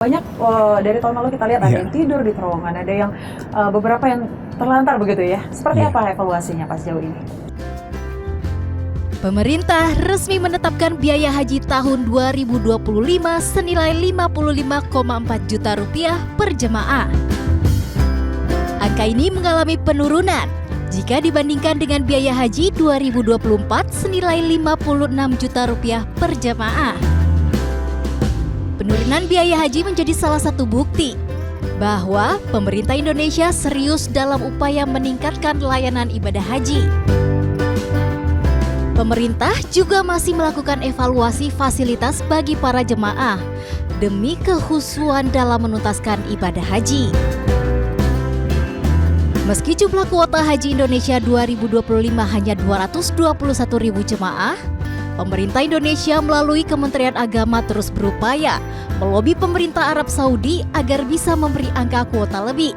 Banyak dari tahun lalu kita lihat ada yang tidur di terowongan, ada yang beberapa yang terlantar begitu ya. Seperti apa evaluasinya Pak sejauh ini? Pemerintah resmi menetapkan biaya haji tahun 2025 senilai 55,4 juta rupiah per jemaah. Angka ini mengalami penurunan jika dibandingkan dengan biaya haji 2024 senilai 56 juta rupiah per jemaah. Penurunan biaya haji menjadi salah satu bukti bahwa pemerintah Indonesia serius dalam upaya meningkatkan layanan ibadah haji. Pemerintah juga masih melakukan evaluasi fasilitas bagi para jemaah demi kehusuan dalam menuntaskan ibadah haji. Meski jumlah kuota haji Indonesia 2025 hanya 221.000 jemaah, pemerintah Indonesia melalui Kementerian Agama terus berupaya melobi pemerintah Arab Saudi agar bisa memberi angka kuota lebih.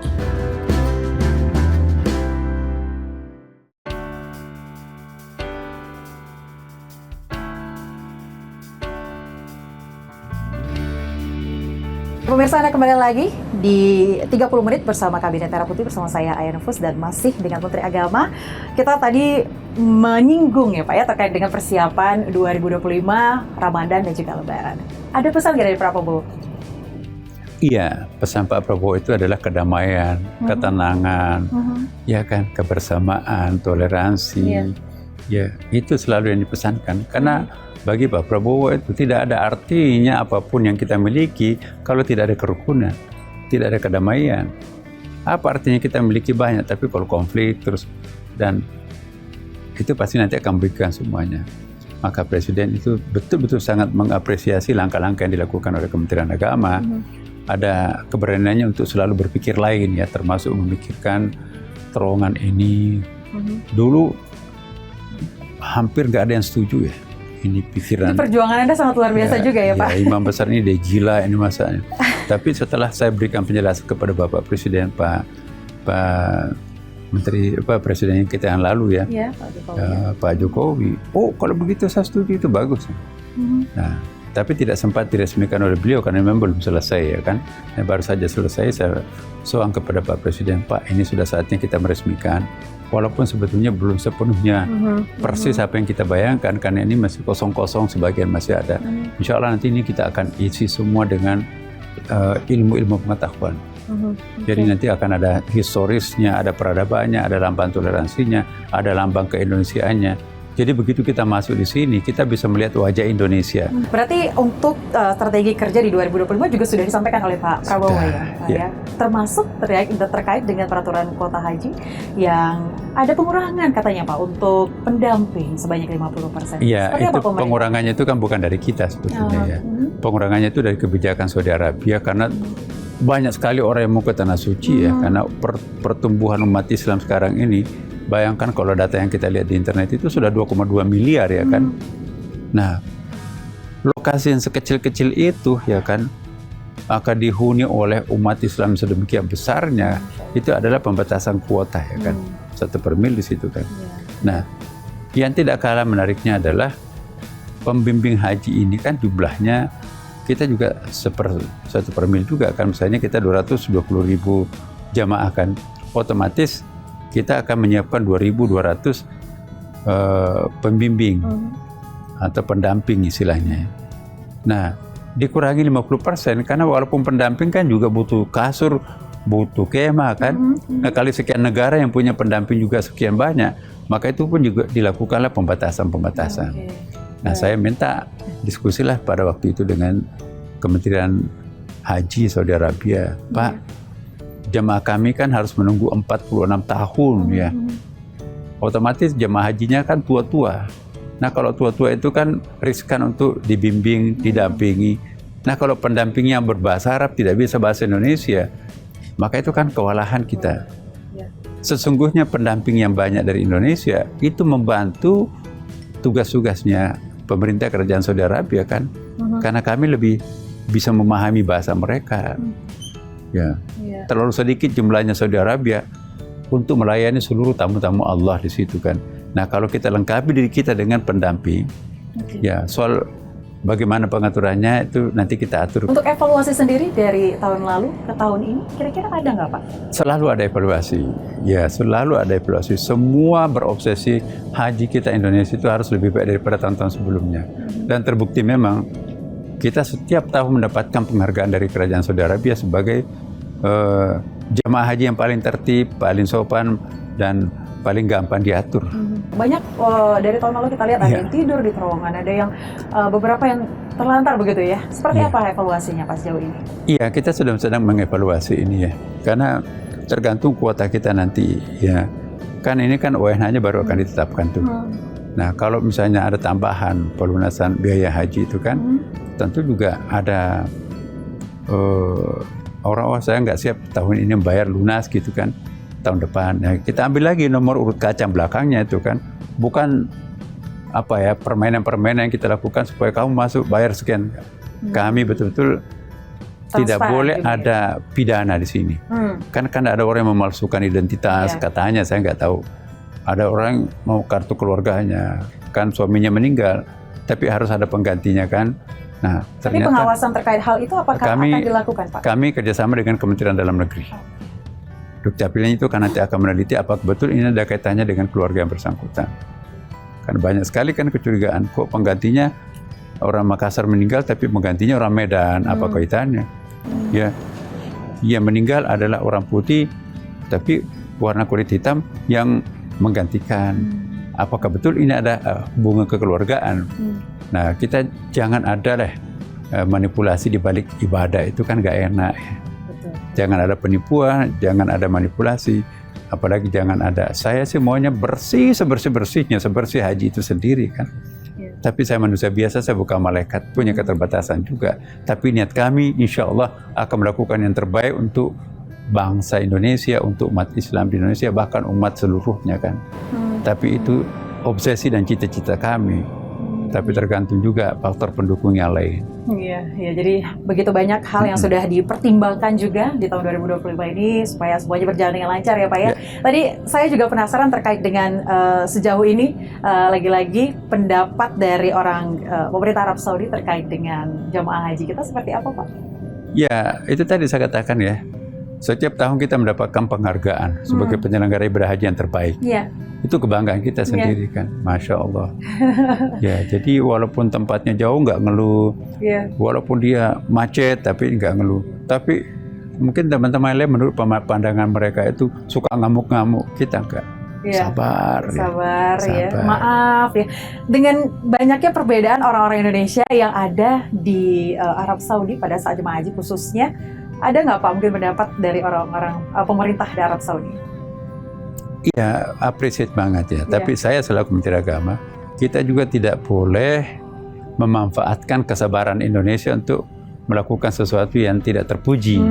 Pemirsa, Anda kembali lagi di 30 menit bersama Kabinet Merah Putih bersama saya Aya Nufus dan masih dengan Menteri Agama. Kita tadi menyinggung ya Pak ya terkait dengan persiapan 2025 Ramadan dan juga Lebaran. Ada pesan nggak dari Pak Prabowo? Iya, pesan Pak Prabowo itu adalah kedamaian, ketenangan, ya kan, kebersamaan, toleransi. Ya, itu selalu yang dipesankan. Karena bagi Pak Prabowo itu tidak ada artinya apapun yang kita miliki kalau tidak ada kerukunan, tidak ada kedamaian. Apa artinya kita memiliki banyak tapi kalau konflik terus, dan itu pasti nanti akan merugikan semuanya. Maka Presiden itu betul-betul sangat mengapresiasi langkah-langkah yang dilakukan oleh Kementerian Agama. Ada keberaniannya untuk selalu berpikir lain ya, termasuk memikirkan terowongan ini. Dulu hampir nggak ada yang setuju ya. Ini pikiran. Ini perjuangan Anda sangat luar biasa juga ya Pak. Ya, imam besar ini dia gila ini masanya. Tapi setelah saya berikan penjelasan kepada Bapak Presiden, Pak Menteri, Presiden kita yang lalu ya, Pak Jokowi. Oh, kalau begitu saya setuju, itu bagus. Nah, tapi tidak sempat diresmikan oleh beliau karena memang belum selesai ya kan. Nah, baru saja selesai saya soal kepada Pak Presiden, Pak, ini sudah saatnya kita meresmikan. Walaupun sebetulnya belum sepenuhnya persis apa yang kita bayangkan, karena ini masih kosong-kosong, sebagian masih ada. Insya Allah nanti ini kita akan isi semua dengan ilmu-ilmu pengetahuan. Jadi nanti akan ada historisnya, ada peradabannya, ada lambang toleransinya, ada lambang keindonesiaannya. Jadi begitu kita masuk di sini, kita bisa melihat wajah Indonesia. Berarti untuk strategi kerja di 2025 juga sudah disampaikan oleh Pak Prabowo ya. Termasuk terkait dengan peraturan kuota haji yang ada pengurangan katanya Pak untuk pendamping sebanyak 50%. Iya, itu pengurangannya itu kan bukan dari kita sebetulnya ya. Pengurangannya itu dari kebijakan Saudi Arabia karena banyak sekali orang yang mau ke Tanah Suci ya, karena pertumbuhan umat Islam sekarang ini. Bayangkan kalau data yang kita lihat di internet itu sudah 2,2 miliar ya kan. Nah, lokasi yang sekecil-kecil itu ya kan akan dihuni oleh umat Islam sedemikian besarnya. Itu adalah pembatasan kuota ya kan. 1/mil di situ kan. Nah, yang tidak kalah menariknya adalah pembimbing haji ini kan jumlahnya kita juga 1/mil juga kan. Misalnya kita 220.000 jamaah kan, otomatis kita akan menyiapkan 2.200 pembimbing atau pendamping istilahnya. Nah, dikurangi 50% karena walaupun pendamping kan juga butuh kasur, butuh kemah kan. Nah, kali sekian negara yang punya pendamping juga sekian banyak, maka itu pun juga dilakukanlah pembatasan-pembatasan. Nah, saya minta diskusilah pada waktu itu dengan Kementerian Haji Saudi Arabia, Pak, jemaah kami kan harus menunggu 46 tahun ya. Otomatis jemaah hajinya kan tua-tua. Nah, kalau tua-tua itu kan riskan untuk dibimbing, didampingi. Nah, kalau pendampingnya berbahasa Arab tidak bisa bahasa Indonesia, maka itu kan kewalahan kita. Sesungguhnya pendamping yang banyak dari Indonesia itu membantu tugas-tugasnya pemerintah kerajaan Saudi Arabia kan. Karena kami lebih bisa memahami bahasa mereka. Ya, terlalu sedikit jumlahnya Saudi Arabia untuk melayani seluruh tamu-tamu Allah di situ kan. Nah, kalau kita lengkapi diri kita dengan pendamping, ya soal bagaimana pengaturannya itu nanti kita atur. Untuk evaluasi sendiri dari tahun lalu ke tahun ini, kira-kira ada nggak Pak? Selalu ada evaluasi, ya selalu ada evaluasi. Semua berobsesi haji kita Indonesia itu harus lebih baik daripada tahun-tahun sebelumnya. Dan terbukti memang kita setiap tahun mendapatkan penghargaan dari Kerajaan Saudi Arabia sebagai jemaah haji yang paling tertib, paling sopan, dan paling gampang diatur. Banyak dari tahun lalu kita lihat ada yang tidur di terowongan, ada yang beberapa yang terlantar begitu ya. Seperti apa evaluasinya Pak sejauh ini? Iya, kita sedang mengevaluasi ini ya. Karena tergantung kuota kita nanti ya. Kan ini kan UNH-nya baru akan ditetapkan tuh. Nah, kalau misalnya ada tambahan pelunasan biaya haji itu kan, tentu juga ada orang-orang saya nggak siap tahun ini membayar lunas gitu kan, tahun depan. Nah, kita ambil lagi nomor urut kacang belakangnya itu kan, bukan apa ya permainan-permainan yang kita lakukan supaya kamu masuk bayar sekian. Kami betul-betul tidak boleh ada pidana di sini. Kan ada orang yang memalsukan identitas, katanya saya nggak tahu. Ada orang mau kartu keluarganya, kan suaminya meninggal, tapi harus ada penggantinya kan. Nah, tapi pengawasan terkait hal itu apakah akan dilakukan Pak? Kami kerjasama dengan Kementerian Dalam Negeri. Dukcapilnya itu kan nanti akan meneliti apakah betul ini ada kaitannya dengan keluarga yang bersangkutan. Kan banyak sekali kan kecurigaan, kok penggantinya orang Makassar meninggal tapi penggantinya orang Medan, apa kaitannya? Ya, yang meninggal adalah orang putih tapi warna kulit hitam yang menggantikan. Apakah betul ini ada hubungan kekeluargaan? Nah, kita jangan ada manipulasi di balik ibadah, itu kan nggak enak. Betul. Jangan ada penipuan, jangan ada manipulasi, apalagi jangan ada. Saya sih maunya bersih, sebersih-bersihnya, sebersih haji itu sendiri kan. Tapi saya manusia biasa, saya bukan malaikat, punya keterbatasan juga. Tapi niat kami insya Allah akan melakukan yang terbaik untuk bangsa Indonesia, untuk umat Islam di Indonesia, bahkan umat seluruhnya kan. Tapi itu obsesi dan cita-cita kami. Tapi tergantung juga faktor pendukung yang lain. Iya, jadi begitu banyak hal yang sudah dipertimbangkan juga di tahun 2025 ini supaya semuanya berjalan dengan lancar ya Pak ya. Tadi saya juga penasaran terkait dengan sejauh ini lagi-lagi pendapat dari orang pemerintah Arab Saudi terkait dengan jamaah haji kita seperti apa Pak? Ya, itu tadi saya katakan ya. Setiap tahun kita mendapatkan penghargaan sebagai penyelenggara ibadah haji yang terbaik. Itu kebanggaan kita sendiri kan, Masya Allah. Ya, jadi walaupun tempatnya jauh nggak ngeluh, walaupun dia macet tapi nggak ngeluh. Tapi mungkin teman-teman lain menurut pandangan mereka itu suka ngamuk-ngamuk, kita enggak. Sabar ya. Maaf ya. Dengan banyaknya perbedaan orang-orang Indonesia yang ada di Arab Saudi pada saat jemaah haji khususnya, ada nggak Pak mungkin pendapat dari orang-orang pemerintah di Arab Saudi? Iya, appreciate banget ya. Tapi saya selaku Menteri Agama, kita juga tidak boleh memanfaatkan kesabaran Indonesia untuk melakukan sesuatu yang tidak terpuji.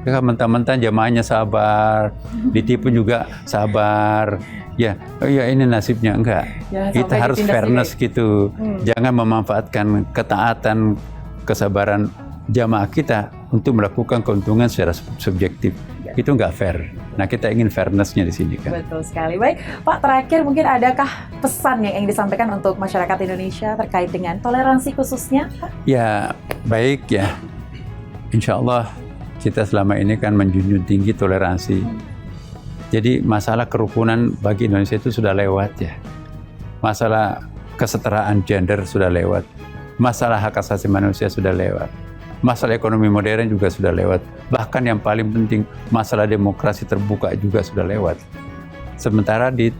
Ya, mentang-mentang jamaahnya sabar, ditipu juga sabar. Ya, ini nasibnya enggak. Kita harus fairness gitu. Jangan memanfaatkan ketaatan, kesabaran jamaah kita untuk melakukan keuntungan secara subjektif. Itu nggak fair. Nah, kita ingin fairness-nya di sini kan. Betul sekali. Baik, Pak, terakhir mungkin adakah pesan yang ingin disampaikan untuk masyarakat Indonesia terkait dengan toleransi khususnya? Ya, baik ya. Insya Allah kita selama ini kan menjunjung tinggi toleransi. Jadi masalah kerukunan bagi Indonesia itu sudah lewat ya. Masalah kesetaraan gender sudah lewat. Masalah hak asasi manusia sudah lewat. Masalah ekonomi modern juga sudah lewat. Bahkan yang paling penting, masalah demokrasi terbuka juga sudah lewat. Sementara di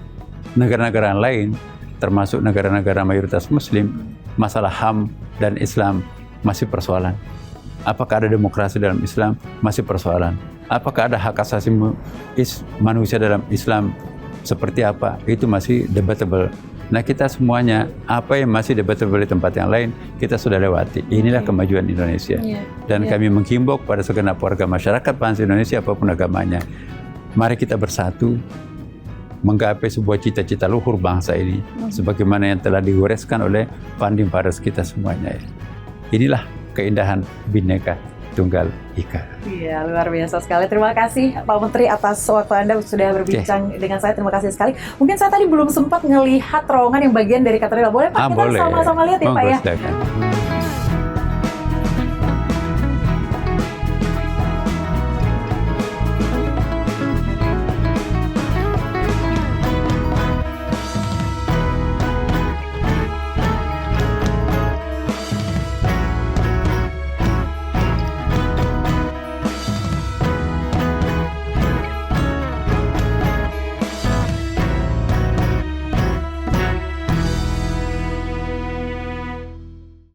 negara-negara lain, termasuk negara-negara mayoritas Muslim, masalah HAM dan Islam masih persoalan. Apakah ada demokrasi dalam Islam? Masih persoalan. Apakah ada hak asasi manusia dalam Islam? Seperti apa? Itu masih debatable. Nah, kita semuanya, apa yang masih debatable di tempat yang lain, kita sudah lewati. Inilah kemajuan Indonesia. Dan kami menghimbau kepada segenap warga masyarakat bangsa Indonesia, apapun agamanya, mari kita bersatu, menggapai sebuah cita-cita luhur bangsa ini, sebagaimana yang telah digoreskan oleh founding fathers kita semuanya. Inilah keindahan Bhinneka Tunggal Ika. Iya, luar biasa sekali. Terima kasih Pak Menteri atas waktu Anda sudah berbincang dengan saya. Terima kasih sekali. Mungkin saya tadi belum sempat ngelihat terowongan yang bagian dari katedral. Boleh Pak, kita sama-sama lihat ya Pak ya?